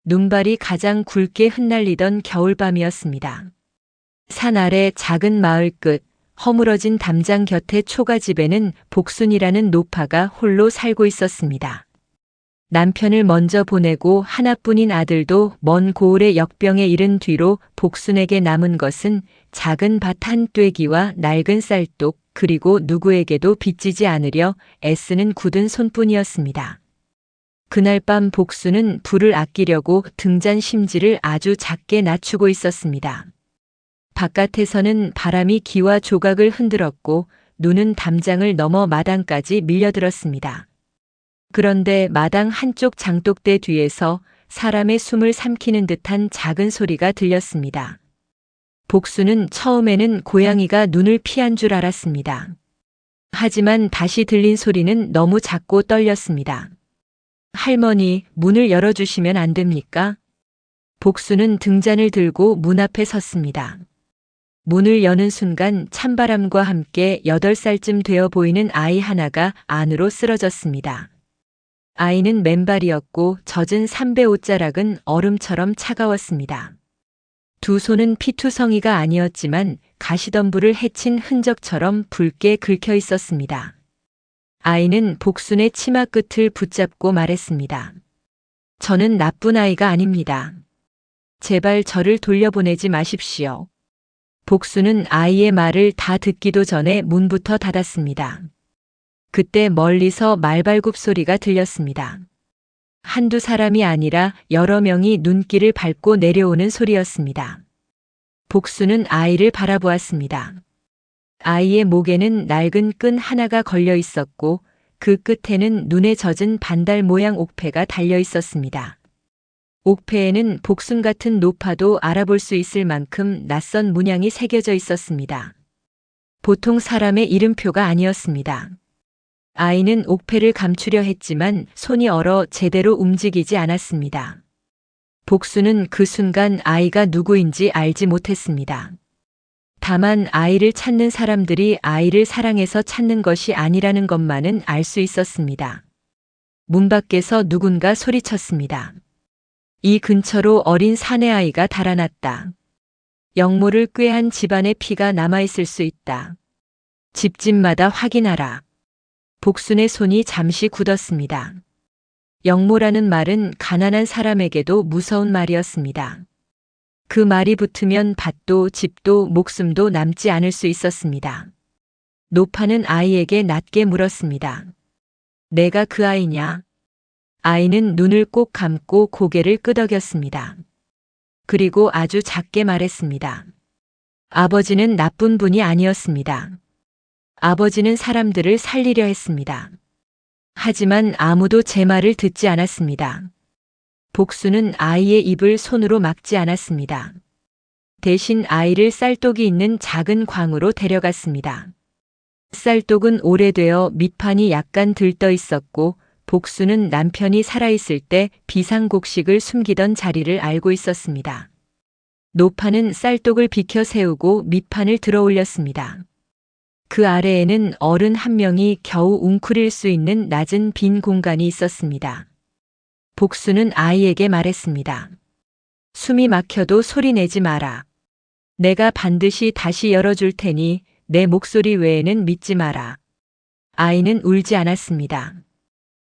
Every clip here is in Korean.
눈발이 가장 굵게 흩날리던 겨울밤이었습니다. 산 아래 작은 마을 끝 허물어진 담장 곁의 초가집에는 복순이라는 노파가 홀로 살고 있었습니다. 남편을 먼저 보내고 하나뿐인 아들도 먼 고을의 역병에 이른 뒤로 복순에게 남은 것은 작은 밭 한 떼기와 낡은 쌀독, 그리고 누구에게도 빚지지 않으려 애쓰는 굳은 손뿐이었습니다. 그날 밤 복순은 불을 아끼려고 등잔 심지를 아주 작게 낮추고 있었습니다. 바깥에서는 바람이 기와 조각을 흔들었고 눈은 담장을 넘어 마당까지 밀려들었습니다. 그런데 마당 한쪽 장독대 뒤에서 사람의 숨을 삼키는 듯한 작은 소리가 들렸습니다. 복순은 처음에는 고양이가 눈을 피한 줄 알았습니다. 하지만 다시 들린 소리는 너무 작고 떨렸습니다. 할머니, 문을 열어주시면 안 됩니까? 복순은 등잔을 들고 문 앞에 섰습니다. 문을 여는 순간 찬바람과 함께 8살쯤 되어 보이는 아이 하나가 안으로 쓰러졌습니다. 아이는 맨발이었고 젖은 삼배 옷자락은 얼음처럼 차가웠습니다. 두 손은 피투성이가 아니었지만 가시덤불을 헤친 흔적처럼 붉게 긁혀 있었습니다. 아이는 복순의 치마 끝을 붙잡고 말했습니다. 저는 나쁜 아이가 아닙니다. 제발 저를 돌려보내지 마십시오. 복순은 아이의 말을 다 듣기도 전에 문부터 닫았습니다. 그때 멀리서 말발굽 소리가 들렸습니다. 한두 사람이 아니라 여러 명이 눈길을 밟고 내려오는 소리였습니다. 복순은 아이를 바라보았습니다. 아이의 목에는 낡은 끈 하나가 걸려 있었고 그 끝에는 눈에 젖은 반달 모양 옥패가 달려 있었습니다. 옥패에는 복순 같은 노파도 알아볼 수 있을 만큼 낯선 문양이 새겨져 있었습니다. 보통 사람의 이름표가 아니었습니다. 아이는 옥패를 감추려 했지만 손이 얼어 제대로 움직이지 않았습니다. 복순은 그 순간 아이가 누구인지 알지 못했습니다. 다만 아이를 찾는 사람들이 아이를 사랑해서 찾는 것이 아니라는 것만은 알 수 있었습니다. 문 밖에서 누군가 소리쳤습니다. 이 근처로 어린 사내아이가 달아났다. 영모를 꾀한 집안의 피가 남아있을 수 있다. 집집마다 확인하라. 복순의 손이 잠시 굳었습니다. 영모라는 말은 가난한 사람에게도 무서운 말이었습니다. 그 말이 붙으면 밭도 집도 목숨도 남지 않을 수 있었습니다. 노파는 아이에게 낮게 물었습니다. 내가 그 아이냐? 아이는 눈을 꼭 감고 고개를 끄덕였습니다. 그리고 아주 작게 말했습니다. 아버지는 나쁜 분이 아니었습니다. 아버지는 사람들을 살리려 했습니다. 하지만 아무도 제 말을 듣지 않았습니다. 복순은 아이의 입을 손으로 막지 않았습니다. 대신 아이를 쌀독이 있는 작은 광으로 데려갔습니다. 쌀독은 오래되어 밑판이 약간 들떠 있었고 복순은 남편이 살아있을 때 비상곡식을 숨기던 자리를 알고 있었습니다. 노파는 쌀독을 비켜 세우고 밑판을 들어 올렸습니다. 그 아래에는 어른 한 명이 겨우 웅크릴 수 있는 낮은 빈 공간이 있었습니다. 복순은 아이에게 말했습니다. 숨이 막혀도 소리 내지 마라. 내가 반드시 다시 열어줄 테니 내 목소리 외에는 믿지 마라. 아이는 울지 않았습니다.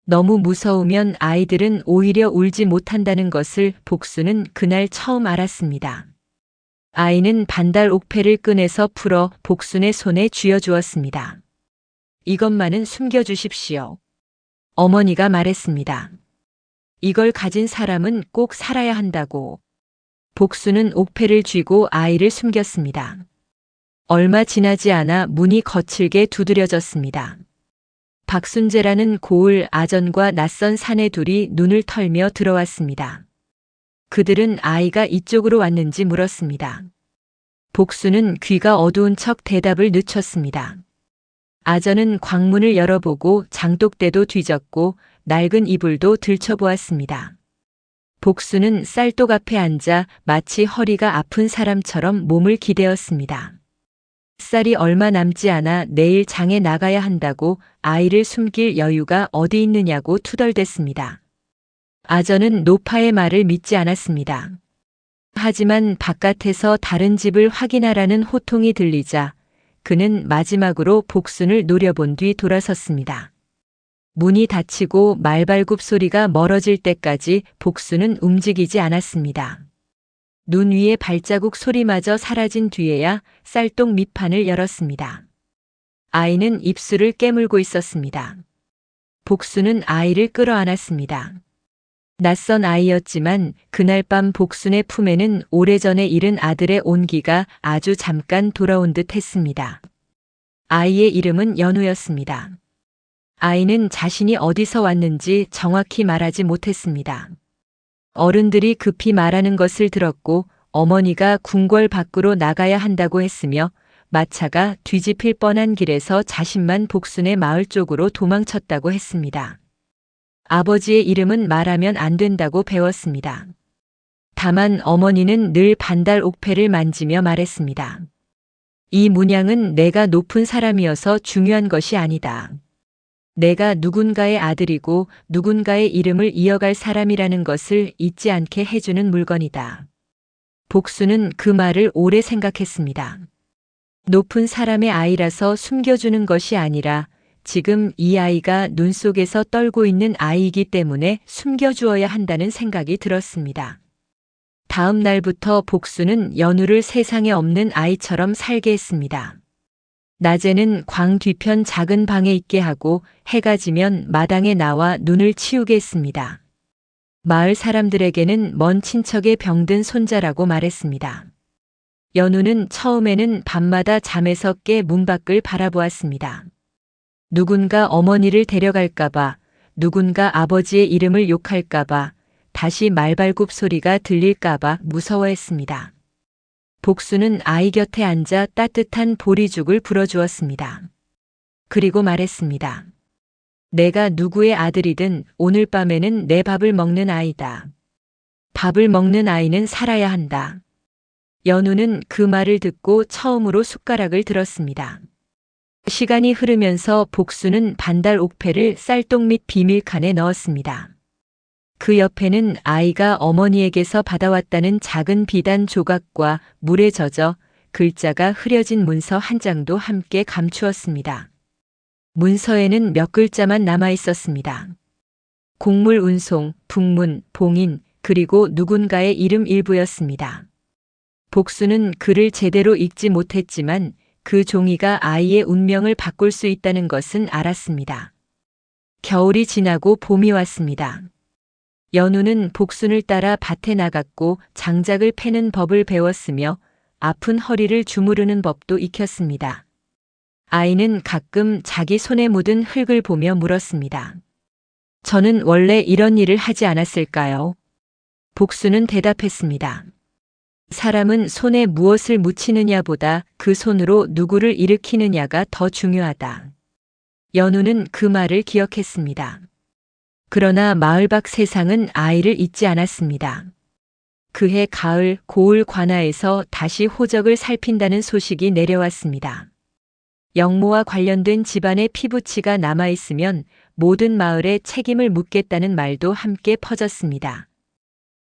너무 무서우면 아이들은 오히려 울지 못한다는 것을 복순은 그날 처음 알았습니다. 아이는 반달 옥패를 끈에서 풀어 복순의 손에 쥐어주었습니다. 이것만은 숨겨주십시오. 어머니가 말했습니다. 이걸 가진 사람은 꼭 살아야 한다고. 복순은 옥패를 쥐고 아이를 숨겼습니다. 얼마 지나지 않아 문이 거칠게 두드려졌습니다. 박순재라는 고을 아전과 낯선 사내 둘이 눈을 털며 들어왔습니다. 그들은 아이가 이쪽으로 왔는지 물었습니다. 복순은 귀가 어두운 척 대답을 늦췄습니다. 아전은 광문을 열어보고 장독대도 뒤졌고 낡은 이불도 들춰보았습니다. 복순은 쌀독 앞에 앉아 마치 허리가 아픈 사람처럼 몸을 기대었습니다. 쌀이 얼마 남지 않아 내일 장에 나가야 한다고 아이를 숨길 여유가 어디 있느냐고 투덜댔습니다. 아전은 노파의 말을 믿지 않았습니다. 하지만 바깥에서 다른 집을 확인하라는 호통이 들리자 그는 마지막으로 복순을 노려본 뒤 돌아섰습니다. 문이 닫히고 말발굽 소리가 멀어질 때까지 복순은 움직이지 않았습니다. 눈 위에 발자국 소리마저 사라진 뒤에야 쌀똥 밑판을 열었습니다. 아이는 입술을 깨물고 있었습니다. 복순은 아이를 끌어안았습니다. 낯선 아이였지만 그날 밤 복순의 품에는 오래전에 잃은 아들의 온기가 아주 잠깐 돌아온 듯 했습니다. 아이의 이름은 연우였습니다. 아이는 자신이 어디서 왔는지 정확히 말하지 못했습니다. 어른들이 급히 말하는 것을 들었고 어머니가 궁궐 밖으로 나가야 한다고 했으며 마차가 뒤집힐 뻔한 길에서 자신만 복순의 마을 쪽으로 도망쳤다고 했습니다. 아버지의 이름은 말하면 안 된다고 배웠습니다. 다만 어머니는 늘 반달 옥패를 만지며 말했습니다. 이 문양은 내가 높은 사람이어서 중요한 것이 아니다. 내가 누군가의 아들이고 누군가의 이름을 이어갈 사람이라는 것을 잊지 않게 해주는 물건이다. 복순은 그 말을 오래 생각했습니다. 높은 사람의 아이라서 숨겨주는 것이 아니라 지금 이 아이가 눈 속에서 떨고 있는 아이이기 때문에 숨겨주어야 한다는 생각이 들었습니다. 다음 날부터 복순은 연우를 세상에 없는 아이처럼 살게 했습니다. 낮에는 광 뒤편 작은 방에 있게 하고 해가 지면 마당에 나와 눈을 치우게 했습니다. 마을 사람들에게는 먼 친척의 병든 손자라고 말했습니다. 연우는 처음에는 밤마다 잠에서 깨 문 밖을 바라보았습니다. 누군가 어머니를 데려갈까봐, 누군가 아버지의 이름을 욕할까봐, 다시 말발굽 소리가 들릴까봐 무서워했습니다. 복순은 아이 곁에 앉아 따뜻한 보리죽을 불어주었습니다. 그리고 말했습니다. 내가 누구의 아들이든 오늘 밤에는 내 밥을 먹는 아이다. 밥을 먹는 아이는 살아야 한다. 연우는 그 말을 듣고 처음으로 숟가락을 들었습니다. 시간이 흐르면서 복순은 반달 옥패를 쌀똥 및 비밀칸에 넣었습니다. 그 옆에는 아이가 어머니에게서 받아왔다는 작은 비단 조각과 물에 젖어 글자가 흐려진 문서 한 장도 함께 감추었습니다. 문서에는 몇 글자만 남아 있었습니다. 곡물 운송, 북문, 봉인, 그리고 누군가의 이름 일부였습니다. 복순은 글을 제대로 읽지 못했지만 그 종이가 아이의 운명을 바꿀 수 있다는 것은 알았습니다. 겨울이 지나고 봄이 왔습니다. 연우는 복순을 따라 밭에 나갔고 장작을 패는 법을 배웠으며 아픈 허리를 주무르는 법도 익혔습니다. 아이는 가끔 자기 손에 묻은 흙을 보며 물었습니다. 저는 원래 이런 일을 하지 않았을까요? 복순은 대답했습니다. 사람은 손에 무엇을 묻히느냐보다 그 손으로 누구를 일으키느냐가 더 중요하다. 연우는 그 말을 기억했습니다. 그러나 마을 밖 세상은 아이를 잊지 않았습니다. 그해 가을 고을 관아에서 다시 호적을 살핀다는 소식이 내려왔습니다. 영모와 관련된 집안의 피부치가 남아있으면 모든 마을에 책임을 묻겠다는 말도 함께 퍼졌습니다.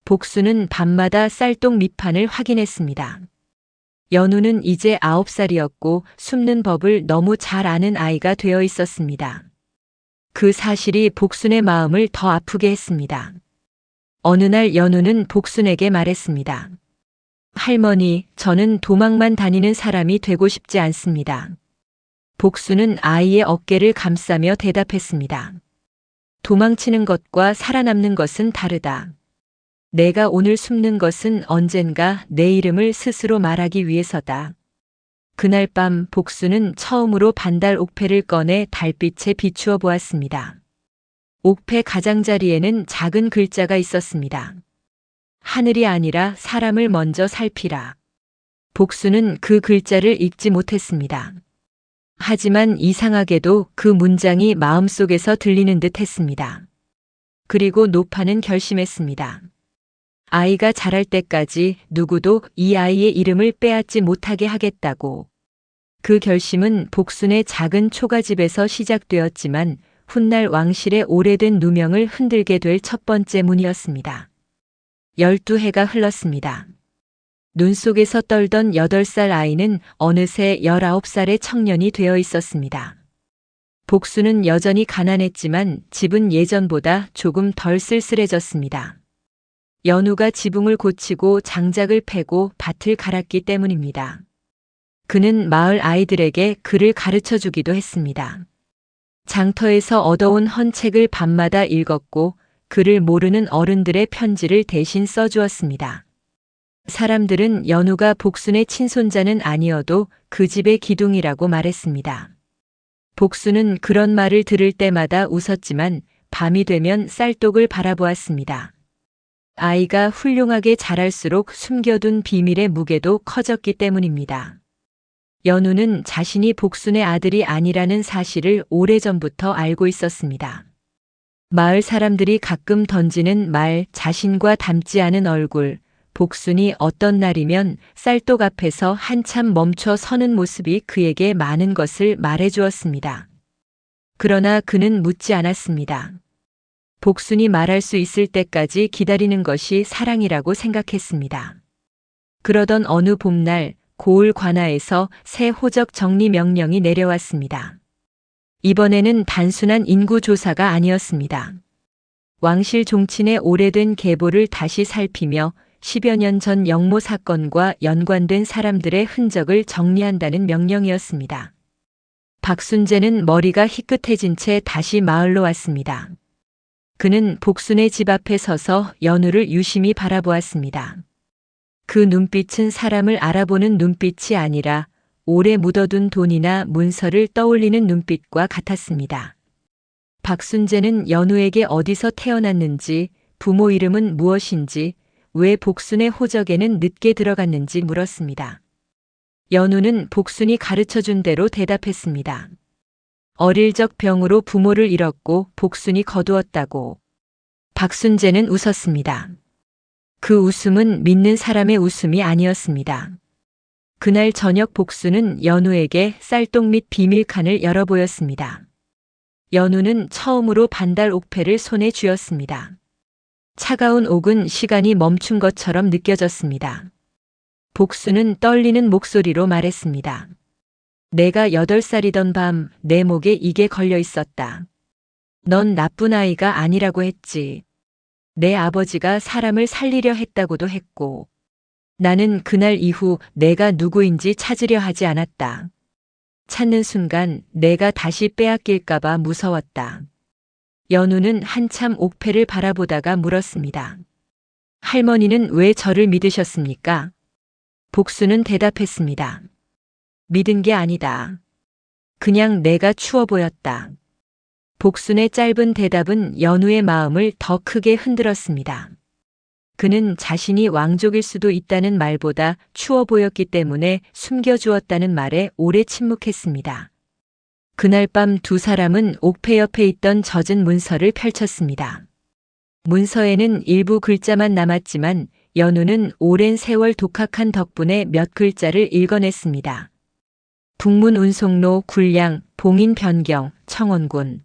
복순은 밤마다 쌀똥 밑판을 확인했습니다. 연우는 이제 9살이었고 숨는 법을 너무 잘 아는 아이가 되어 있었습니다. 그 사실이 복순의 마음을 더 아프게 했습니다. 어느 날 연우는 복순에게 말했습니다. 할머니, 저는 도망만 다니는 사람이 되고 싶지 않습니다. 복순은 아이의 어깨를 감싸며 대답했습니다. 도망치는 것과 살아남는 것은 다르다. 내가 오늘 숨는 것은 언젠가 내 이름을 스스로 말하기 위해서다. 그날 밤 복순은 처음으로 반달 옥패를 꺼내 달빛에 비추어 보았습니다. 옥패 가장자리에는 작은 글자가 있었습니다. 하늘이 아니라 사람을 먼저 살피라. 복순은 그 글자를 읽지 못했습니다. 하지만 이상하게도 그 문장이 마음속에서 들리는 듯 했습니다. 그리고 노파는 결심했습니다. 아이가 자랄 때까지 누구도 이 아이의 이름을 빼앗지 못하게 하겠다고. 그 결심은 복순의 작은 초가집에서 시작되었지만 훗날 왕실의 오래된 누명을 흔들게 될 첫 번째 문이었습니다. 12해가 흘렀습니다. 눈 속에서 떨던 8살 아이는 어느새 19살의 청년이 되어 있었습니다. 복수는 여전히 가난했지만 집은 예전보다 조금 덜 쓸쓸해졌습니다. 연우가 지붕을 고치고 장작을 패고 밭을 갈았기 때문입니다. 그는 마을 아이들에게 글을 가르쳐 주기도 했습니다. 장터에서 얻어온 헌책을 밤마다 읽었고 글을 모르는 어른들의 편지를 대신 써주었습니다. 사람들은 연우가 복순의 친손자는 아니어도 그 집의 기둥이라고 말했습니다. 복순은 그런 말을 들을 때마다 웃었지만 밤이 되면 쌀독을 바라보았습니다. 아이가 훌륭하게 자랄수록 숨겨둔 비밀의 무게도 커졌기 때문입니다. 연우는 자신이 복순의 아들이 아니라는 사실을 오래전부터 알고 있었습니다. 마을 사람들이 가끔 던지는 말, 자신과 닮지 않은 얼굴, 복순이 어떤 날이면 쌀독 앞에서 한참 멈춰 서는 모습이 그에게 많은 것을 말해 주었습니다. 그러나 그는 묻지 않았습니다. 복순이 말할 수 있을 때까지 기다리는 것이 사랑이라고 생각했습니다. 그러던 어느 봄날 고을 관아에서 새 호적 정리 명령이 내려왔습니다. 이번에는 단순한 인구 조사가 아니었습니다. 왕실 종친의 오래된 계보를 다시 살피며 10여 년 전 영모 사건과 연관된 사람들의 흔적을 정리한다는 명령이었습니다. 박순재는 머리가 희끗해진 채 다시 마을로 왔습니다. 그는 복순의 집 앞에 서서 연우를 유심히 바라보았습니다. 그 눈빛은 사람을 알아보는 눈빛이 아니라 오래 묻어둔 돈이나 문서를 떠올리는 눈빛과 같았습니다. 박순재는 연우에게 어디서 태어났는지, 부모 이름은 무엇인지, 왜 복순의 호적에는 늦게 들어갔는지 물었습니다. 연우는 복순이 가르쳐준 대로 대답했습니다. 어릴 적 병으로 부모를 잃었고 복순이 거두었다고. 박순재는 웃었습니다. 그 웃음은 믿는 사람의 웃음이 아니었습니다. 그날 저녁 복순은 연우에게 쌀독 및 비밀칸을 열어 보였습니다. 연우는 처음으로 반달 옥패를 손에 쥐었습니다. 차가운 옥은 시간이 멈춘 것처럼 느껴졌습니다. 복순은 떨리는 목소리로 말했습니다. 내가 8살이던 밤 내 목에 이게 걸려 있었다. 넌 나쁜 아이가 아니라고 했지. 내 아버지가 사람을 살리려 했다고도 했고. 나는 그날 이후 내가 누구인지 찾으려 하지 않았다. 찾는 순간 내가 다시 빼앗길까봐 무서웠다. 연우는 한참 옥패를 바라보다가 물었습니다. 할머니는 왜 저를 믿으셨습니까? 복순은 대답했습니다. 믿은 게 아니다. 그냥 내가 추워 보였다. 복순의 짧은 대답은 연우의 마음을 더 크게 흔들었습니다. 그는 자신이 왕족일 수도 있다는 말보다 추워 보였기 때문에 숨겨주었다는 말에 오래 침묵했습니다. 그날 밤 두 사람은 옥패 옆에 있던 젖은 문서를 펼쳤습니다. 문서에는 일부 글자만 남았지만 연우는 오랜 세월 독학한 덕분에 몇 글자를 읽어냈습니다. 북문 운송로 굴량, 봉인 변경, 청원군.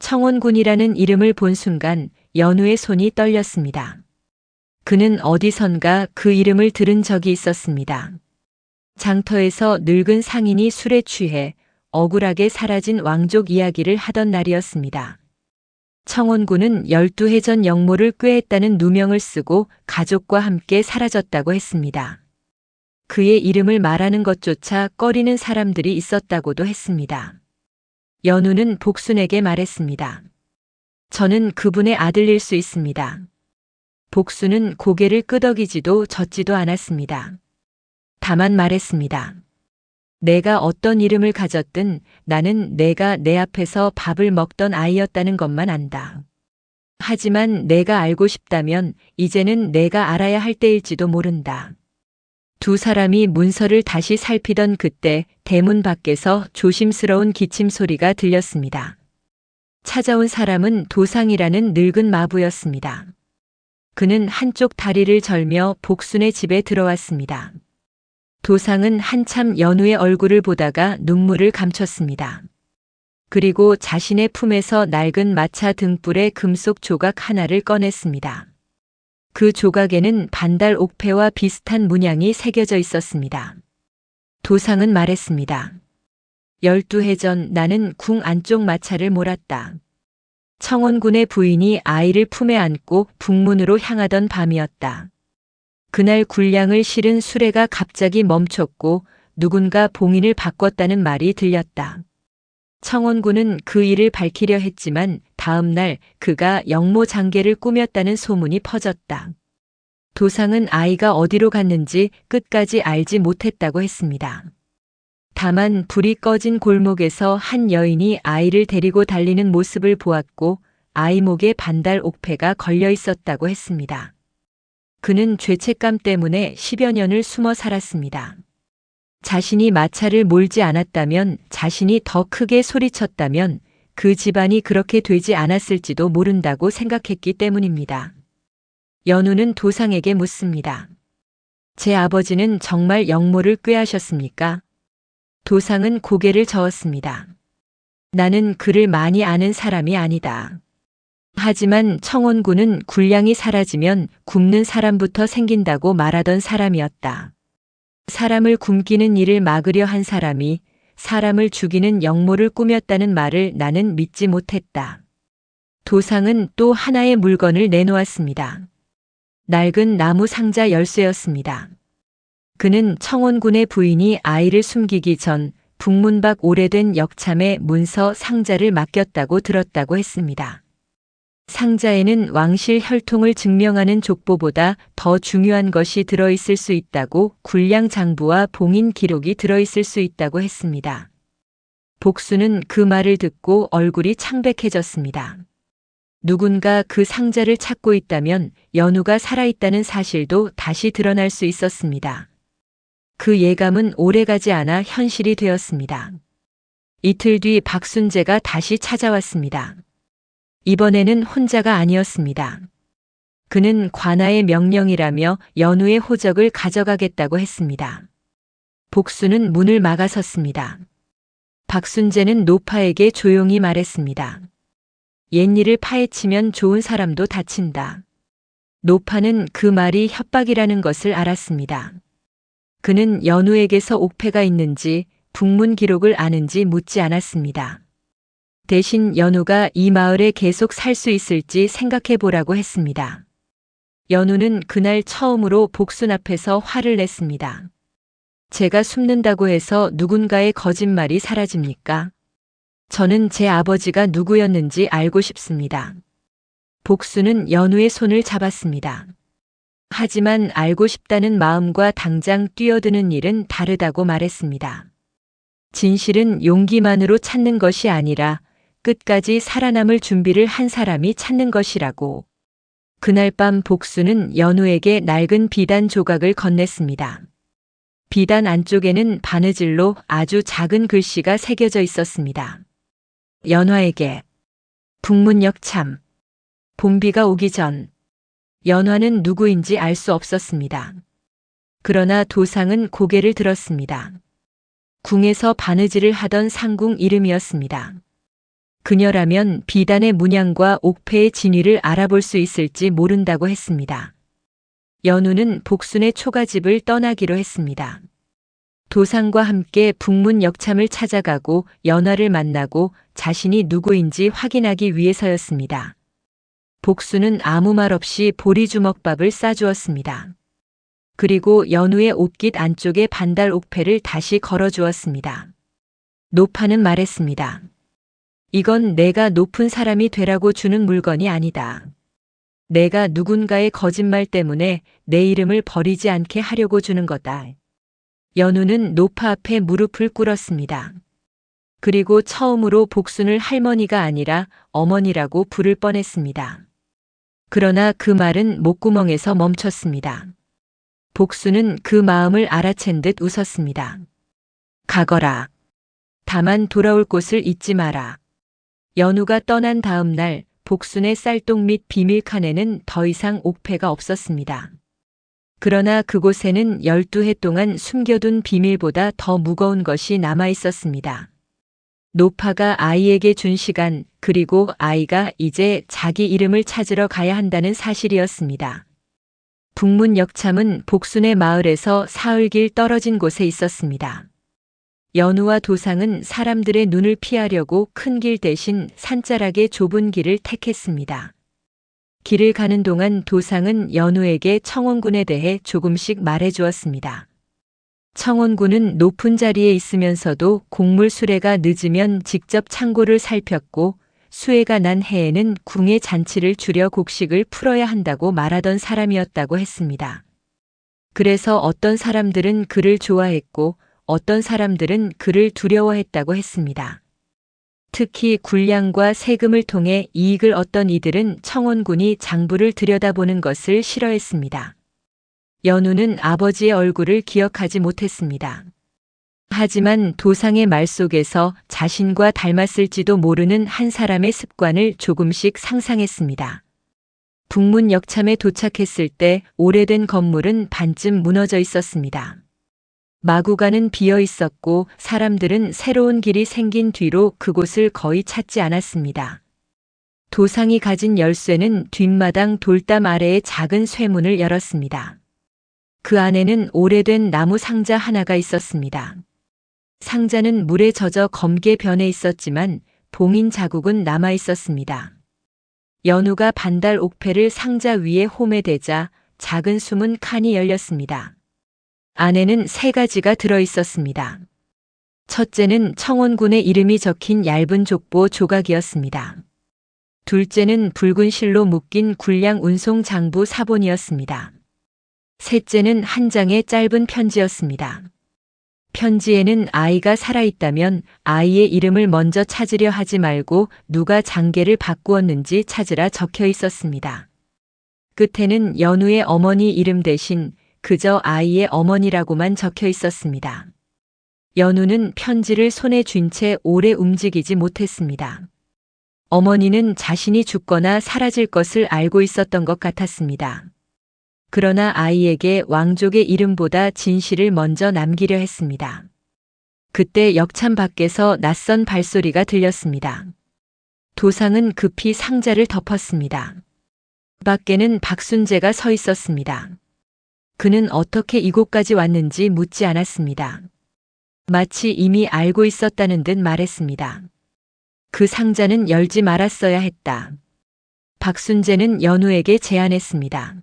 청원군이라는 이름을 본 순간 연우의 손이 떨렸습니다. 그는 어디선가 그 이름을 들은 적이 있었습니다. 장터에서 늙은 상인이 술에 취해 억울하게 사라진 왕족 이야기를 하던 날이었습니다. 청원군은 12해 전 영모를 꾀했다는 누명을 쓰고 가족과 함께 사라졌다고 했습니다. 그의 이름을 말하는 것조차 꺼리는 사람들이 있었다고도 했습니다. 연우는 복순에게 말했습니다. 저는 그분의 아들일 수 있습니다. 복순은 고개를 끄덕이지도 젓지도 않았습니다. 다만 말했습니다. 내가 어떤 이름을 가졌든 나는 내가 내 앞에서 밥을 먹던 아이였다는 것만 안다. 하지만 내가 알고 싶다면 이제는 내가 알아야 할 때일지도 모른다. 두 사람이 문서를 다시 살피던 그때 대문 밖에서 조심스러운 기침 소리가 들렸습니다. 찾아온 사람은 도상이라는 늙은 마부였습니다. 그는 한쪽 다리를 절며 복순의 집에 들어왔습니다. 도상은 한참 연우의 얼굴을 보다가 눈물을 감췄습니다. 그리고 자신의 품에서 낡은 마차 등불의 금속 조각 하나를 꺼냈습니다. 그 조각에는 반달 옥패와 비슷한 문양이 새겨져 있었습니다. 도상은 말했습니다. 12해 전 나는 궁 안쪽 마차를 몰았다. 청원군의 부인이 아이를 품에 안고 북문으로 향하던 밤이었다. 그날 군량을 실은 수레가 갑자기 멈췄고 누군가 봉인을 바꿨다는 말이 들렸다. 청원군은 그 일을 밝히려 했지만 다음 날 그가 영모 장계를 꾸몄다는 소문이 퍼졌다. 도상은 아이가 어디로 갔는지 끝까지 알지 못했다고 했습니다. 다만 불이 꺼진 골목에서 한 여인이 아이를 데리고 달리는 모습을 보았고 아이 목에 반달 옥패가 걸려 있었다고 했습니다. 그는 죄책감 때문에 10여 년을 숨어 살았습니다. 자신이 마차를 몰지 않았다면, 자신이 더 크게 소리쳤다면 그 집안이 그렇게 되지 않았을지도 모른다고 생각했기 때문입니다. 연우는 도상에게 묻습니다. 제 아버지는 정말 영모를 꾀하셨습니까? 도상은 고개를 저었습니다. 나는 그를 많이 아는 사람이 아니다. 하지만 청원군은 군량이 사라지면 굶는 사람부터 생긴다고 말하던 사람이었다. 사람을 굶기는 일을 막으려 한 사람이 사람을 죽이는 영모를 꾸몄다는 말을 나는 믿지 못했다. 도상은 또 하나의 물건을 내놓았습니다. 낡은 나무 상자 열쇠였습니다. 그는 청원군의 부인이 아이를 숨기기 전 북문 밖 오래된 역참에 문서 상자를 맡겼다고 들었다고 했습니다. 상자에는 왕실 혈통을 증명하는 족보보다 더 중요한 것이 들어있을 수 있다고, 군량 장부와 봉인 기록이 들어있을 수 있다고 했습니다. 복수는 그 말을 듣고 얼굴이 창백해졌습니다. 누군가 그 상자를 찾고 있다면 연우가 살아있다는 사실도 다시 드러날 수 있었습니다. 그 예감은 오래가지 않아 현실이 되었습니다. 이틀 뒤 박순재가 다시 찾아왔습니다. 이번에는 혼자가 아니었습니다. 그는 관아의 명령이라며 연우의 호적을 가져가겠다고 했습니다. 복수는 문을 막아섰습니다. 박순재는 노파에게 조용히 말했습니다. 옛일을 파헤치면 좋은 사람도 다친다. 노파는 그 말이 협박이라는 것을 알았습니다. 그는 연우에게서 옥패가 있는지 북문 기록을 아는지 묻지 않았습니다. 대신 연우가 이 마을에 계속 살 수 있을지 생각해 보라고 했습니다. 연우는 그날 처음으로 복순 앞에서 화를 냈습니다. 제가 숨는다고 해서 누군가의 거짓말이 사라집니까? 저는 제 아버지가 누구였는지 알고 싶습니다. 복순은 연우의 손을 잡았습니다. 하지만 알고 싶다는 마음과 당장 뛰어드는 일은 다르다고 말했습니다. 진실은 용기만으로 찾는 것이 아니라 끝까지 살아남을 준비를 한 사람이 찾는 것이라고. 그날 밤 복수는 연우에게 낡은 비단 조각을 건넸습니다. 비단 안쪽에는 바느질로 아주 작은 글씨가 새겨져 있었습니다. 연화에게 북문역 참. 봄비가 오기 전. 연화는 누구인지 알 수 없었습니다. 그러나 도상은 고개를 들었습니다. 궁에서 바느질을 하던 상궁 이름이었습니다. 그녀라면 비단의 문양과 옥패의 진위를 알아볼 수 있을지 모른다고 했습니다. 연우는 복순의 초가집을 떠나기로 했습니다. 도상과 함께 북문 역참을 찾아가고 연화를 만나고 자신이 누구인지 확인하기 위해서였습니다. 복순은 아무 말 없이 보리주먹밥을 싸주었습니다. 그리고 연우의 옷깃 안쪽에 반달 옥패를 다시 걸어주었습니다. 노파는 말했습니다. 이건 내가 높은 사람이 되라고 주는 물건이 아니다. 내가 누군가의 거짓말 때문에 내 이름을 버리지 않게 하려고 주는 거다. 연우는 노파 앞에 무릎을 꿇었습니다. 그리고 처음으로 복순을 할머니가 아니라 어머니라고 부를 뻔했습니다. 그러나 그 말은 목구멍에서 멈췄습니다. 복순은 그 마음을 알아챈 듯 웃었습니다. 가거라. 다만 돌아올 곳을 잊지 마라. 연우가 떠난 다음 날 복순의 쌀독 및 비밀칸에는 더 이상 옥패가 없었습니다. 그러나 그곳에는 12해 동안 숨겨둔 비밀보다 더 무거운 것이 남아 있었습니다. 노파가 아이에게 준 시간, 그리고 아이가 이제 자기 이름을 찾으러 가야 한다는 사실이었습니다. 북문 역참은 복순의 마을에서 사흘길 떨어진 곳에 있었습니다. 연우와 도상은 사람들의 눈을 피하려고 큰 길 대신 산자락의 좁은 길을 택했습니다. 길을 가는 동안 도상은 연우에게 청원군에 대해 조금씩 말해주었습니다. 청원군은 높은 자리에 있으면서도 곡물 수레가 늦으면 직접 창고를 살폈고 수해가 난 해에는 궁의 잔치를 줄여 곡식을 풀어야 한다고 말하던 사람이었다고 했습니다. 그래서 어떤 사람들은 그를 좋아했고 어떤 사람들은 그를 두려워했다고 했습니다. 특히 군량과 세금을 통해 이익을 얻던 이들은 청원군이 장부를 들여다보는 것을 싫어했습니다. 연우는 아버지의 얼굴을 기억하지 못했습니다. 하지만 도상의 말 속에서 자신과 닮았을지도 모르는 한 사람의 습관을 조금씩 상상했습니다. 북문 역참에 도착했을 때 오래된 건물은 반쯤 무너져 있었습니다. 마구간은 비어 있었고 사람들은 새로운 길이 생긴 뒤로 그곳을 거의 찾지 않았습니다. 도상이 가진 열쇠는 뒷마당 돌담 아래의 작은 쇠문을 열었습니다. 그 안에는 오래된 나무 상자 하나가 있었습니다. 상자는 물에 젖어 검게 변해 있었지만 봉인 자국은 남아 있었습니다. 연우가 반달 옥패를 상자 위에 홈에대자 작은 숨은 칸이 열렸습니다. 안에는 3가지가 들어 있었습니다. 첫째는 청원군의 이름이 적힌 얇은 족보 조각이었습니다. 둘째는 붉은 실로 묶인 군량 운송 장부 사본이었습니다. 셋째는 한 장의 짧은 편지였습니다. 편지에는 아이가 살아있다면 아이의 이름을 먼저 찾으려 하지 말고 누가 장계를 바꾸었는지 찾으라 적혀 있었습니다. 끝에는 연우의 어머니 이름 대신 그저 아이의 어머니라고만 적혀 있었습니다. 연우는 편지를 손에 쥔 채 오래 움직이지 못했습니다. 어머니는 자신이 죽거나 사라질 것을 알고 있었던 것 같았습니다. 그러나 아이에게 왕족의 이름보다 진실을 먼저 남기려 했습니다. 그때 역참 밖에서 낯선 발소리가 들렸습니다. 도상은 급히 상자를 덮었습니다. 밖에는 박순재가 서 있었습니다. 그는 어떻게 이곳까지 왔는지 묻지 않았습니다. 마치 이미 알고 있었다는 듯 말했습니다. 그 상자는 열지 말았어야 했다. 박순재는 연우에게 제안했습니다.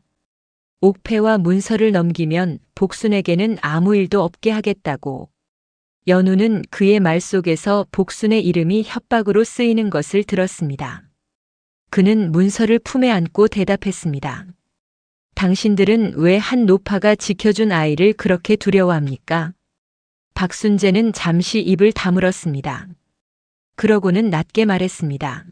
옥패와 문서를 넘기면 복순에게는 아무 일도 없게 하겠다고. 연우는 그의 말 속에서 복순의 이름이 협박으로 쓰이는 것을 들었습니다. 그는 문서를 품에 안고 대답했습니다. 당신들은 왜 한 노파가 지켜준 아이를 그렇게 두려워합니까? 박순재는 잠시 입을 다물었습니다. 그러고는 낮게 말했습니다.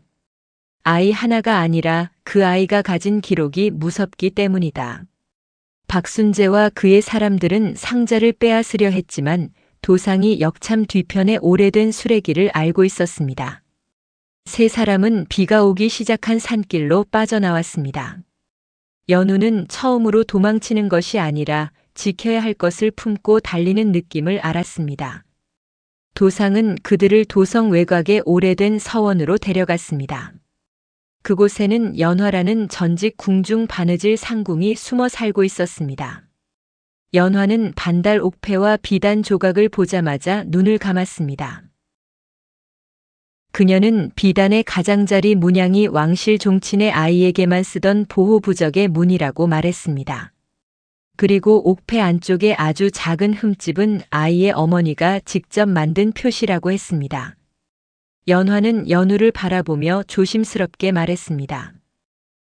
아이 하나가 아니라 그 아이가 가진 기록이 무섭기 때문이다. 박순재와 그의 사람들은 상자를 빼앗으려 했지만 도상이 역참 뒤편의 오래된 수레길을 알고 있었습니다. 3사람은 비가 오기 시작한 산길로 빠져나왔습니다. 연우는 처음으로 도망치는 것이 아니라 지켜야 할 것을 품고 달리는 느낌을 알았습니다. 도상은 그들을 도성 외곽의 오래된 서원으로 데려갔습니다. 그곳에는 연화라는 전직 궁중 바느질 상궁이 숨어 살고 있었습니다. 연화는 반달 옥패와 비단 조각을 보자마자 눈을 감았습니다. 그녀는 비단의 가장자리 문양이 왕실 종친의 아이에게만 쓰던 보호부적의 문이라고 말했습니다. 그리고 옥패 안쪽에 아주 작은 흠집은 아이의 어머니가 직접 만든 표시라고 했습니다. 연화는 연우를 바라보며 조심스럽게 말했습니다.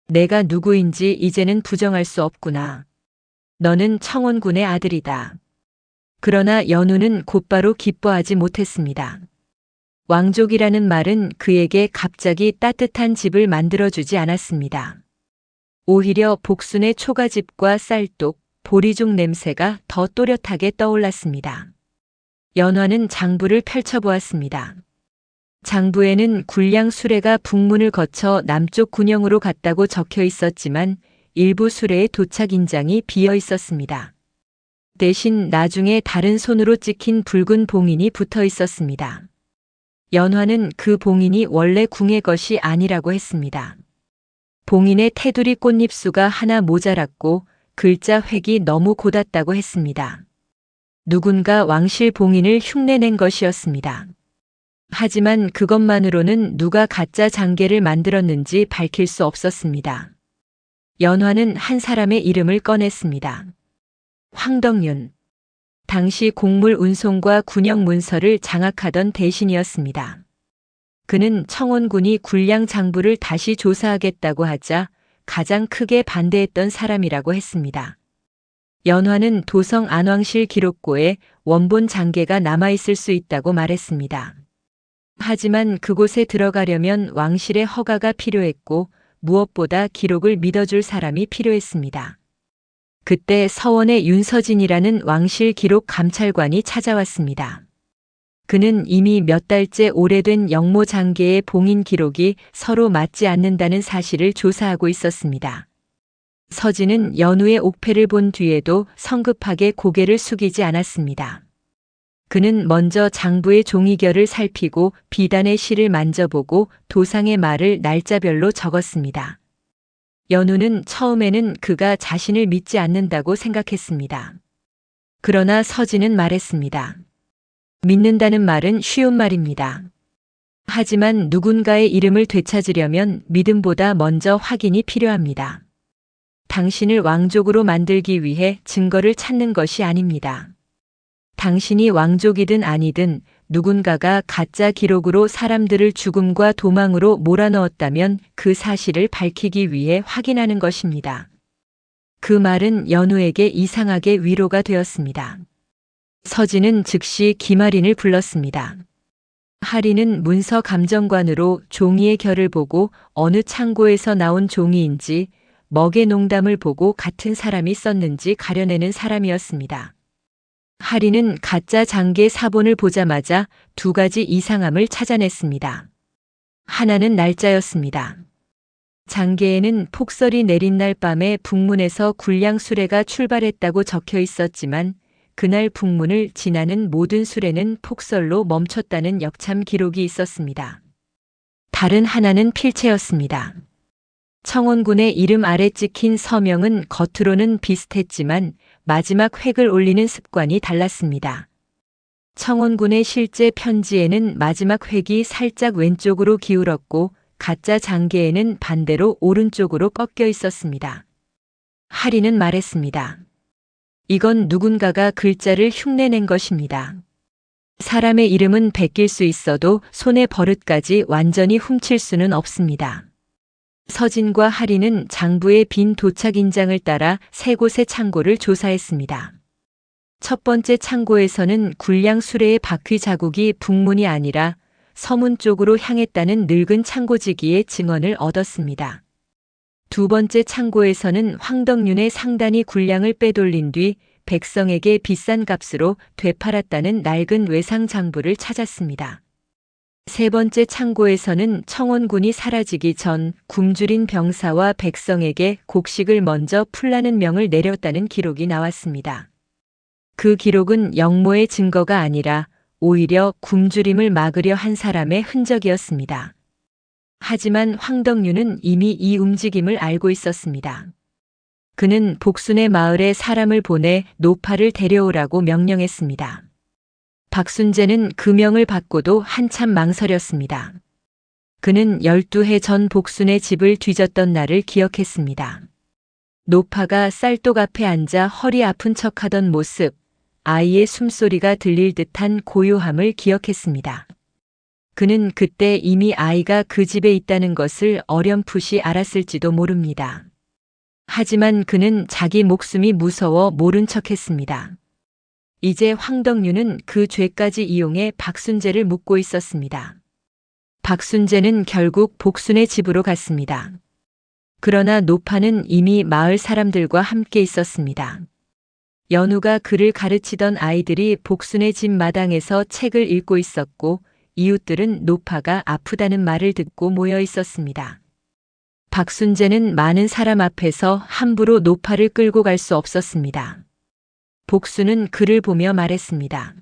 내가 누구인지 이제는 부정할 수 없구나. 너는 청원군의 아들이다. 그러나 연우는 곧바로 기뻐하지 못했습니다. 왕족이라는 말은 그에게 갑자기 따뜻한 집을 만들어주지 않았습니다. 오히려 복순의 초가집과 쌀독, 보리죽 냄새가 더 또렷하게 떠올랐습니다. 연화는 장부를 펼쳐보았습니다. 장부에는 군량 수레가 북문을 거쳐 남쪽 군영으로 갔다고 적혀 있었지만 일부 수레의 도착 인장이 비어 있었습니다. 대신 나중에 다른 손으로 찍힌 붉은 봉인이 붙어 있었습니다. 연화는 그 봉인이 원래 궁의 것이 아니라고 했습니다. 봉인의 테두리 꽃잎수가 하나 모자랐고 글자 획이 너무 곧았다고 했습니다. 누군가 왕실 봉인을 흉내낸 것이었습니다. 하지만 그것만으로는 누가 가짜 장계를 만들었는지 밝힐 수 없었습니다. 연화는 한 사람의 이름을 꺼냈습니다. 황덕윤. 당시 곡물 운송과 군용 문서를 장악하던 대신이었습니다. 그는 청원군이 굴량 장부를 다시 조사하겠다고 하자 가장 크게 반대했던 사람이라고 했습니다. 연화는 도성 안왕실 기록고에 원본 장계가 남아있을 수 있다고 말했습니다. 하지만 그곳에 들어가려면 왕실의 허가가 필요했고 무엇보다 기록을 믿어줄 사람이 필요했습니다. 그때 서원의 윤서진이라는 왕실 기록 감찰관이 찾아왔습니다. 그는 이미 몇 달째 오래된 영모 장계의 봉인 기록이 서로 맞지 않는다는 사실을 조사하고 있었습니다. 서진은 연우의 옥패를 본 뒤에도 성급하게 고개를 숙이지 않았습니다. 그는 먼저 장부의 종이결을 살피고 비단의 실을 만져보고 도상의 말을 날짜별로 적었습니다. 연우는 처음에는 그가 자신을 믿지 않는다고 생각했습니다. 그러나 서진은 말했습니다. 믿는다는 말은 쉬운 말입니다. 하지만 누군가의 이름을 되찾으려면 믿음보다 먼저 확인이 필요합니다. 당신을 왕족으로 만들기 위해 증거를 찾는 것이 아닙니다. 당신이 왕족이든 아니든 누군가가 가짜 기록으로 사람들을 죽음과 도망으로 몰아넣었다면 그 사실을 밝히기 위해 확인하는 것입니다. 그 말은 연우에게 이상하게 위로가 되었습니다. 서진은 즉시 김아린을 불렀습니다. 하린은 문서 감정관으로 종이의 결을 보고 어느 창고에서 나온 종이인지 먹의 농담을 보고 같은 사람이 썼는지 가려내는 사람이었습니다. 하린은 가짜 장계 사본을 보자마자 두 가지 이상함을 찾아냈습니다. 하나는 날짜였습니다. 장계에는 폭설이 내린 날 밤에 북문에서 굴량 수레가 출발했다고 적혀 있었지만 그날 북문을 지나는 모든 수레는 폭설로 멈췄다는 역참 기록이 있었습니다. 다른 하나는 필체였습니다. 청원군의 이름 아래 찍힌 서명은 겉으로는 비슷했지만 마지막 획을 올리는 습관이 달랐습니다. 청원군의 실제 편지에는 마지막 획이 살짝 왼쪽으로 기울었고 가짜 장계에는 반대로 오른쪽으로 꺾여 있었습니다. 하린은 말했습니다. 이건 누군가가 글자를 흉내낸 것입니다. 사람의 이름은 베낄 수 있어도 손의 버릇까지 완전히 훔칠 수는 없습니다. 서진과 하린은 장부의 빈 도착 인장을 따라 세 곳의 창고를 조사했습니다. 첫 번째 창고에서는 굴량 수레의 바퀴 자국이 북문이 아니라 서문 쪽으로 향했다는 늙은 창고지기의 증언을 얻었습니다. 두 번째 창고에서는 황덕윤의 상단이 굴량을 빼돌린 뒤 백성에게 비싼 값으로 되팔았다는 낡은 외상 장부를 찾았습니다. 세 번째 창고에서는 청원군이 사라지기 전 굶주린 병사와 백성에게 곡식을 먼저 풀라는 명을 내렸다는 기록이 나왔습니다. 그 기록은 영모의 증거가 아니라 오히려 굶주림을 막으려 한 사람의 흔적이었습니다. 하지만 황덕윤은 이미 이 움직임을 알고 있었습니다. 그는 복순의 마을에 사람을 보내 노파를 데려오라고 명령했습니다. 박순재는 그 명을 받고도 한참 망설였습니다. 그는 12해 전 복순의 집을 뒤졌던 날을 기억했습니다. 노파가 쌀독 앞에 앉아 허리 아픈 척하던 모습, 아이의 숨소리가 들릴 듯한 고요함을 기억했습니다. 그는 그때 이미 아이가 그 집에 있다는 것을 어렴풋이 알았을지도 모릅니다. 하지만 그는 자기 목숨이 무서워 모른 척했습니다. 이제 황덕윤은 그 죄까지 이용해 박순재를 묻고 있었습니다. 박순재는 결국 복순의 집으로 갔습니다. 그러나 노파는 이미 마을 사람들과 함께 있었습니다. 연우가 그를 가르치던 아이들이 복순의 집 마당에서 책을 읽고 있었고 이웃들은 노파가 아프다는 말을 듣고 모여 있었습니다. 박순재는 많은 사람 앞에서 함부로 노파를 끌고 갈 수 없었습니다. 복순은 그를 보며 말했습니다.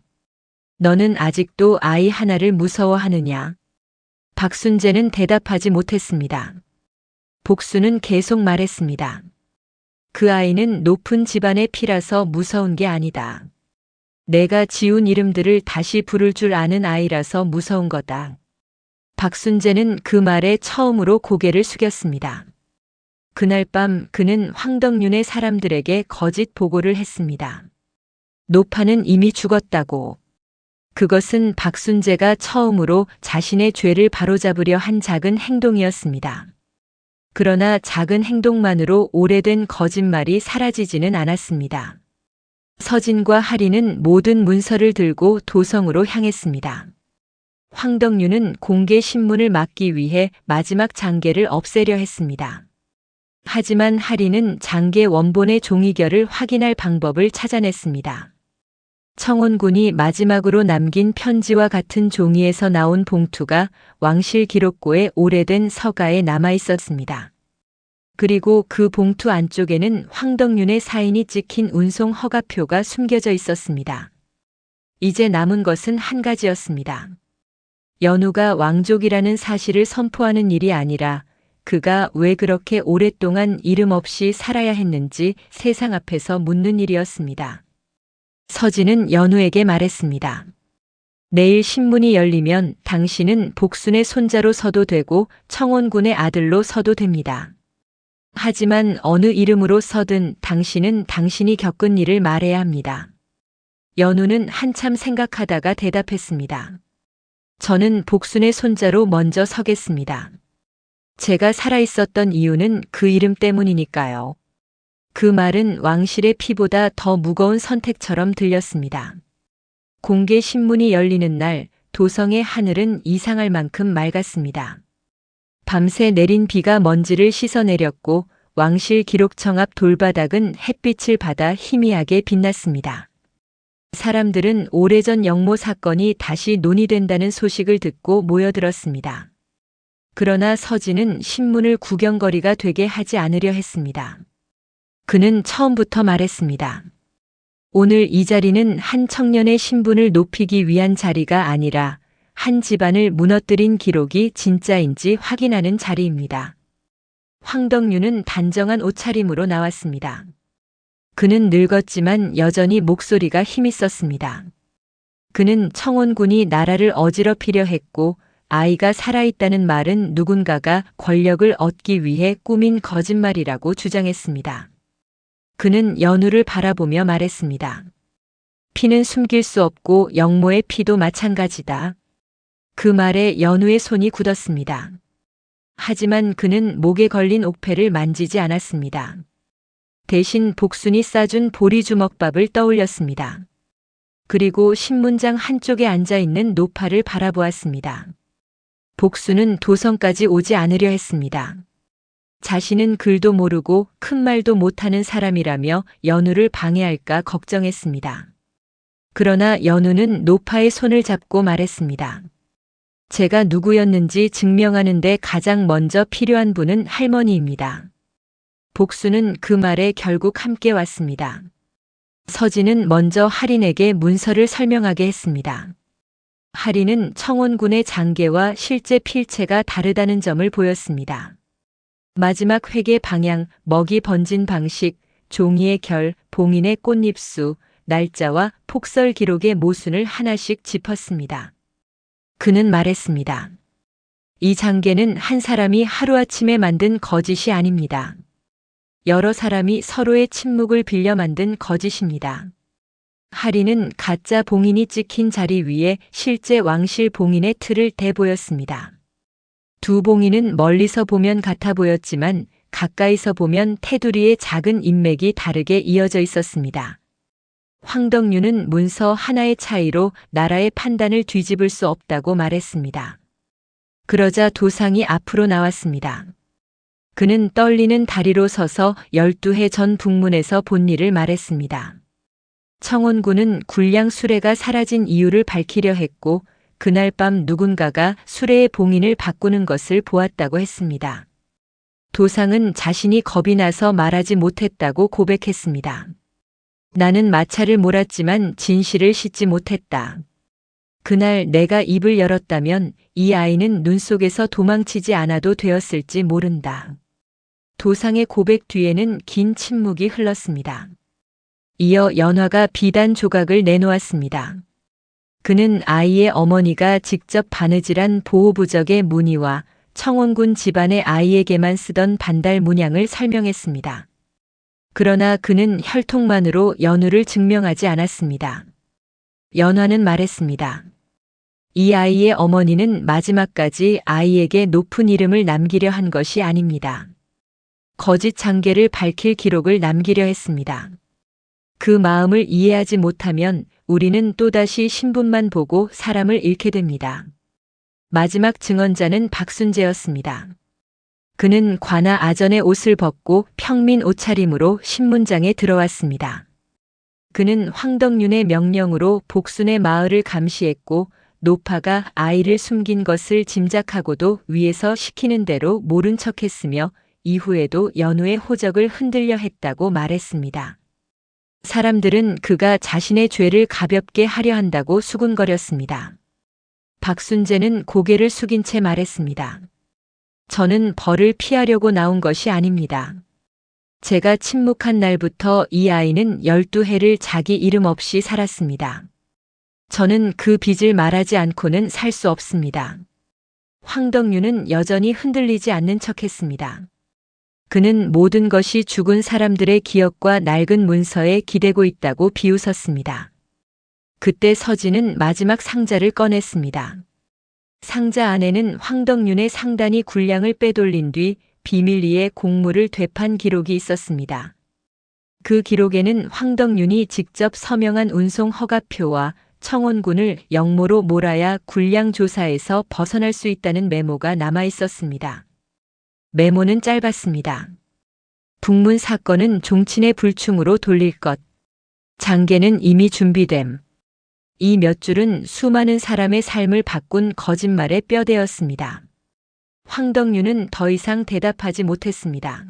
너는 아직도 아이 하나를 무서워하느냐? 박순재는 대답하지 못했습니다. 복수는 계속 말했습니다. 그 아이는 높은 집안의 피라서 무서운 게 아니다. 내가 지운 이름들을 다시 부를 줄 아는 아이라서 무서운 거다. 박순재는 그 말에 처음으로 고개를 숙였습니다. 그날 밤 그는 황덕윤의 사람들에게 거짓 보고를 했습니다. 노파는 이미 죽었다고. 그것은 박순재가 처음으로 자신의 죄를 바로잡으려 한 작은 행동이었습니다. 그러나 작은 행동만으로 오래된 거짓말이 사라지지는 않았습니다. 서진과 하리는 모든 문서를 들고 도성으로 향했습니다. 황덕윤은 공개 신문을 막기 위해 마지막 장계를 없애려 했습니다. 하지만 하리는 장계 원본의 종이결을 확인할 방법을 찾아냈습니다. 청원군이 마지막으로 남긴 편지와 같은 종이에서 나온 봉투가 왕실 기록고의 오래된 서가에 남아 있었습니다. 그리고 그 봉투 안쪽에는 황덕윤의 사인이 찍힌 운송 허가표가 숨겨져 있었습니다. 이제 남은 것은 한 가지였습니다. 연우가 왕족이라는 사실을 선포하는 일이 아니라 그가 왜 그렇게 오랫동안 이름 없이 살아야 했는지 세상 앞에서 묻는 일이었습니다. 서진은 연우에게 말했습니다. 내일 신문이 열리면 당신은 복순의 손자로 서도 되고 청원군의 아들로 서도 됩니다. 하지만 어느 이름으로 서든 당신은 당신이 겪은 일을 말해야 합니다. 연우는 한참 생각하다가 대답했습니다. 저는 복순의 손자로 먼저 서겠습니다. 제가 살아있었던 이유는 그 이름 때문이니까요. 그 말은 왕실의 피보다 더 무거운 선택처럼 들렸습니다. 공개 신문이 열리는 날 도성의 하늘은 이상할 만큼 맑았습니다. 밤새 내린 비가 먼지를 씻어내렸고 왕실 기록청 앞 돌바닥은 햇빛을 받아 희미하게 빛났습니다. 사람들은 오래전 영모 사건이 다시 논의된다는 소식을 듣고 모여들었습니다. 그러나 서진은 신문을 구경거리가 되게 하지 않으려 했습니다. 그는 처음부터 말했습니다. 오늘 이 자리는 한 청년의 신분을 높이기 위한 자리가 아니라 한 집안을 무너뜨린 기록이 진짜인지 확인하는 자리입니다. 황덕윤은 단정한 옷차림으로 나왔습니다. 그는 늙었지만 여전히 목소리가 힘있었습니다. 그는 청원군이 나라를 어지럽히려 했고 아이가 살아있다는 말은 누군가가 권력을 얻기 위해 꾸민 거짓말이라고 주장했습니다. 그는 연우를 바라보며 말했습니다. 피는 숨길 수 없고 영모의 피도 마찬가지다. 그 말에 연우의 손이 굳었습니다. 하지만 그는 목에 걸린 옥패를 만지지 않았습니다. 대신 복순이 싸준 보리주먹밥을 떠올렸습니다. 그리고 신문장 한쪽에 앉아있는 노파를 바라보았습니다. 복순은 도성까지 오지 않으려 했습니다. 자신은 글도 모르고 큰 말도 못하는 사람이라며 연우를 방해할까 걱정했습니다. 그러나 연우는 노파의 손을 잡고 말했습니다. 제가 누구였는지 증명하는 데 가장 먼저 필요한 분은 할머니입니다. 복수는 그 말에 결국 함께 왔습니다. 서진은 먼저 할인에게 문서를 설명하게 했습니다. 할인은 청원군의 장계와 실제 필체가 다르다는 점을 보였습니다. 마지막 회계 방향, 먹이 번진 방식, 종이의 결, 봉인의 꽃잎수, 날짜와 폭설 기록의 모순을 하나씩 짚었습니다. 그는 말했습니다. 이 장계는 한 사람이 하루아침에 만든 거짓이 아닙니다. 여러 사람이 서로의 침묵을 빌려 만든 거짓입니다. 할인은 가짜 봉인이 찍힌 자리 위에 실제 왕실 봉인의 틀을 대보였습니다. 두 봉인은 멀리서 보면 같아 보였지만 가까이서 보면 테두리의 작은 인맥이 다르게 이어져 있었습니다. 황덕윤은 문서 하나의 차이로 나라의 판단을 뒤집을 수 없다고 말했습니다. 그러자 도상이 앞으로 나왔습니다. 그는 떨리는 다리로 서서 12해 전 북문에서 본 일을 말했습니다. 청원군은 군량 수레가 사라진 이유를 밝히려 했고 그날 밤 누군가가 수레의 봉인을 바꾸는 것을 보았다고 했습니다. 도상은 자신이 겁이 나서 말하지 못했다고 고백했습니다. 나는 마차를 몰았지만 진실을 싣지 못했다. 그날 내가 입을 열었다면 이 아이는 눈 속에서 도망치지 않아도 되었을지 모른다. 도상의 고백 뒤에는 긴 침묵이 흘렀습니다. 이어 연화가 비단 조각을 내놓았습니다. 그는 아이의 어머니가 직접 바느질한 보호부적의 무늬와 청원군 집안의 아이에게만 쓰던 반달 문양을 설명했습니다. 그러나 그는 혈통만으로 연우를 증명하지 않았습니다. 연화는 말했습니다. 이 아이의 어머니는 마지막까지 아이에게 높은 이름을 남기려 한 것이 아닙니다. 거짓 장계를 밝힐 기록을 남기려 했습니다. 그 마음을 이해하지 못하면 우리는 또다시 신분만 보고 사람을 잃게 됩니다. 마지막 증언자는 박순재였습니다. 그는 관아 아전의 옷을 벗고 평민 옷차림으로 신문장에 들어왔습니다. 그는 황덕윤의 명령으로 복순의 마을을 감시했고 노파가 아이를 숨긴 것을 짐작하고도 위에서 시키는 대로 모른 척했으며 이후에도 연우의 호적을 흔들려 했다고 말했습니다. 사람들은 그가 자신의 죄를 가볍게 하려 한다고 수군거렸습니다. 박순재는 고개를 숙인 채 말했습니다. 저는 벌을 피하려고 나온 것이 아닙니다. 제가 침묵한 날부터 이 아이는 12해를 자기 이름 없이 살았습니다. 저는 그 빚을 말하지 않고는 살 수 없습니다. 황덕윤은 여전히 흔들리지 않는 척했습니다. 그는 모든 것이 죽은 사람들의 기억과 낡은 문서에 기대고 있다고 비웃었습니다. 그때 서진은 마지막 상자를 꺼냈습니다. 상자 안에는 황덕윤의 상단이 군량을 빼돌린 뒤 비밀리에 공물을 되판 기록이 있었습니다. 그 기록에는 황덕윤이 직접 서명한 운송 허가표와 청원군을 영모로 몰아야 군량 조사에서 벗어날 수 있다는 메모가 남아 있었습니다. 메모는 짧았습니다. 북문 사건은 종친의 불충으로 돌릴 것. 장계는 이미 준비됨. 이 몇 줄은 수많은 사람의 삶을 바꾼 거짓말의 뼈대였습니다. 황덕윤은 더 이상 대답하지 못했습니다.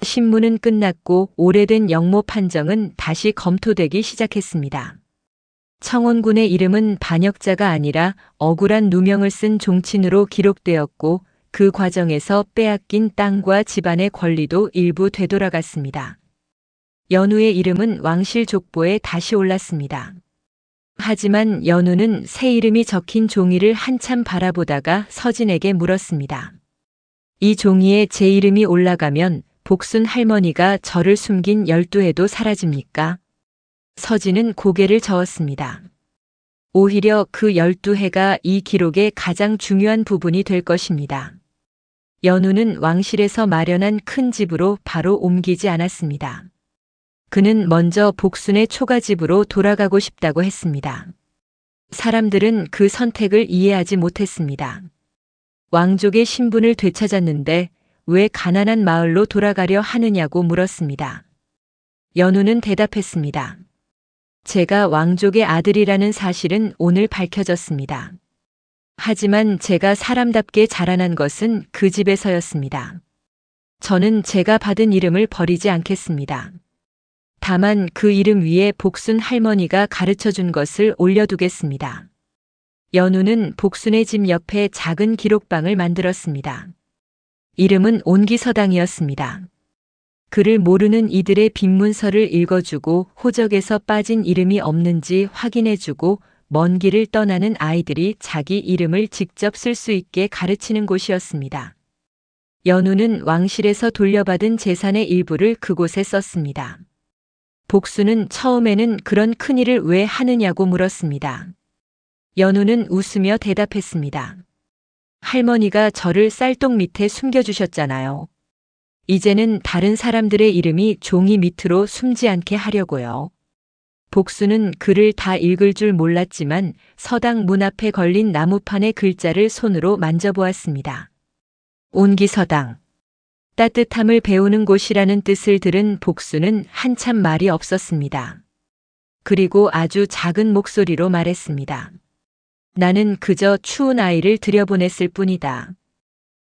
신문은 끝났고 오래된 영모 판정은 다시 검토되기 시작했습니다. 청원군의 이름은 반역자가 아니라 억울한 누명을 쓴 종친으로 기록되었고 그 과정에서 빼앗긴 땅과 집안의 권리도 일부 되돌아갔습니다. 연우의 이름은 왕실 족보에 다시 올랐습니다. 하지만 연우는 새 이름이 적힌 종이를 한참 바라보다가 서진에게 물었습니다. 이 종이에 제 이름이 올라가면 복순 할머니가 저를 숨긴 12해도 사라집니까? 서진은 고개를 저었습니다. 오히려 그 12해가 이 기록의 가장 중요한 부분이 될 것입니다. 연우는 왕실에서 마련한 큰 집으로 바로 옮기지 않았습니다. 그는 먼저 복순의 초가집으로 돌아가고 싶다고 했습니다. 사람들은 그 선택을 이해하지 못했습니다. 왕족의 신분을 되찾았는데 왜 가난한 마을로 돌아가려 하느냐고 물었습니다. 연우는 대답했습니다. 제가 왕족의 아들이라는 사실은 오늘 밝혀졌습니다. 하지만 제가 사람답게 자라난 것은 그 집에서였습니다. 저는 제가 받은 이름을 버리지 않겠습니다. 다만 그 이름 위에 복순 할머니가 가르쳐준 것을 올려두겠습니다. 연우는 복순의 집 옆에 작은 기록방을 만들었습니다. 이름은 온기서당이었습니다. 그를 모르는 이들의 빈문서를 읽어주고 호적에서 빠진 이름이 없는지 확인해주고 먼 길을 떠나는 아이들이 자기 이름을 직접 쓸 수 있게 가르치는 곳이었습니다. 연우는 왕실에서 돌려받은 재산의 일부를 그곳에 썼습니다. 복순은 처음에는 그런 큰일을 왜 하느냐고 물었습니다. 연우는 웃으며 대답했습니다. 할머니가 저를 쌀독 밑에 숨겨주셨잖아요. 이제는 다른 사람들의 이름이 종이 밑으로 숨지 않게 하려고요. 복순은 글을 다 읽을 줄 몰랐지만 서당 문 앞에 걸린 나무판의 글자를 손으로 만져보았습니다. 온기서당. 따뜻함을 배우는 곳이라는 뜻을 들은 복순은 한참 말이 없었습니다. 그리고 아주 작은 목소리로 말했습니다. 나는 그저 추운 아이를 들여보냈을 뿐이다.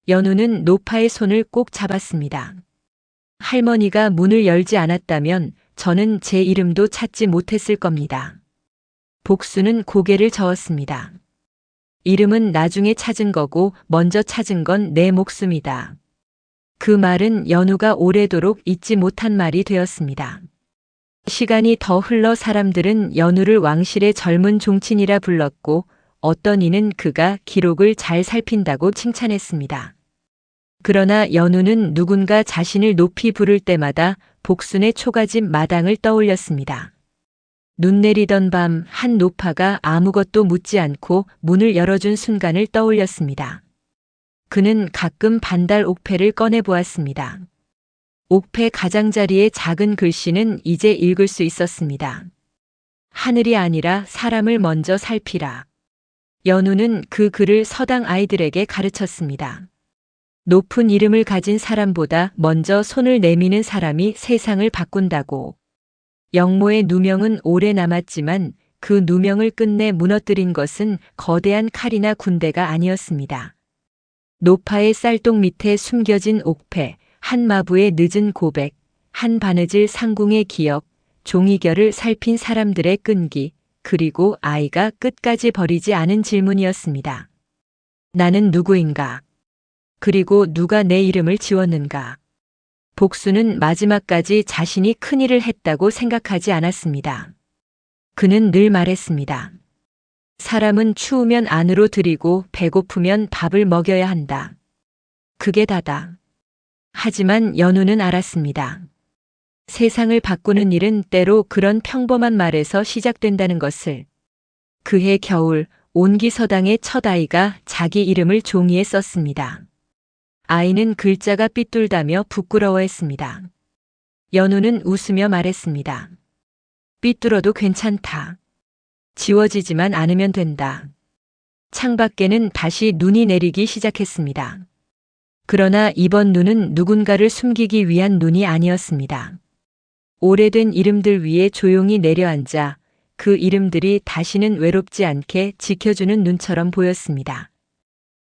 연우는 노파의 손을 꼭 잡았습니다. 할머니가 문을 열지 않았다면 저는 제 이름도 찾지 못했을 겁니다. 복수는 고개를 저었습니다. 이름은 나중에 찾은 거고 먼저 찾은 건 내 목숨이다. 그 말은 연우가 오래도록 잊지 못한 말이 되었습니다. 시간이 더 흘러 사람들은 연우를 왕실의 젊은 종친이라 불렀고 어떤 이는 그가 기록을 잘 살핀다고 칭찬했습니다. 그러나 연우는 누군가 자신을 높이 부를 때마다 복순의 초가집 마당을 떠올렸습니다. 눈 내리던 밤 한 노파가 아무것도 묻지 않고 문을 열어준 순간을 떠올렸습니다. 그는 가끔 반달 옥패를 꺼내 보았습니다. 옥패 가장자리의 작은 글씨는 이제 읽을 수 있었습니다. 하늘이 아니라 사람을 먼저 살피라. 연우는 그 글을 서당 아이들에게 가르쳤습니다. 높은 이름을 가진 사람보다 먼저 손을 내미는 사람이 세상을 바꾼다고. 영모의 누명은 오래 남았지만 그 누명을 끝내 무너뜨린 것은 거대한 칼이나 군대가 아니었습니다. 노파의 쌀독 밑에 숨겨진 옥패, 한 마부의 늦은 고백, 한 바느질 상궁의 기억, 종이결을 살핀 사람들의 끈기, 그리고 아이가 끝까지 버리지 않은 질문이었습니다. 나는 누구인가? 그리고 누가 내 이름을 지웠는가? 복수는 마지막까지 자신이 큰일을 했다고 생각하지 않았습니다. 그는 늘 말했습니다. 사람은 추우면 안으로 들이고 배고프면 밥을 먹여야 한다. 그게 다다. 하지만 연우는 알았습니다. 세상을 바꾸는 일은 때로 그런 평범한 말에서 시작된다는 것을. 그해 겨울 온기서당의 첫 아이가 자기 이름을 종이에 썼습니다. 아이는 글자가 삐뚤다며 부끄러워했습니다. 연우는 웃으며 말했습니다. 삐뚤어도 괜찮다. 지워지지만 않으면 된다. 창밖에는 다시 눈이 내리기 시작했습니다. 그러나 이번 눈은 누군가를 숨기기 위한 눈이 아니었습니다. 오래된 이름들 위에 조용히 내려앉아 그 이름들이 다시는 외롭지 않게 지켜주는 눈처럼 보였습니다.